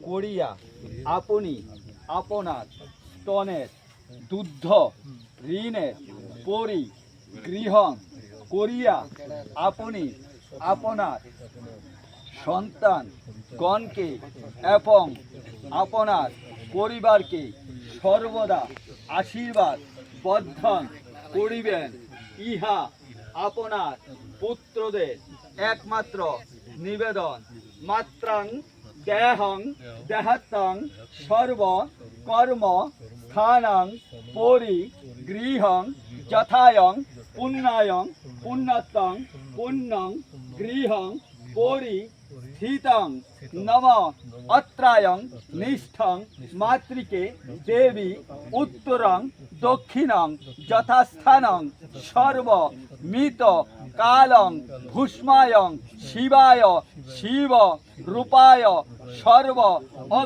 করিয়া আপনি আপনার স্তনের দুগ্ধ ঋণের পরিগৃহণ করিয়া আপনি আপনার সন্তানগণকে এবং আপনার পরিবারকে সর্বদা আশীর্বাদ বর্ধন করিবেন। ইহা আপনার পুত্রদের একমাত্র নিবেদন। মাত্রাং দেহং দেহাত্তং সর্ব কর্ম স্থানং পরিগৃহং যথায়ং পুণ্যায়ং পুণ্যত্বং পুণ্যং গৃহং পরিস্থিতং নম অত্রায়ং নিষ্ঠং মাতৃকে দেবী উত্তরং দক্ষিণং যথাস্থানং সর্বমিত কালং ভূষ্মায়ং শিবায় শিব রূপায় সর্ব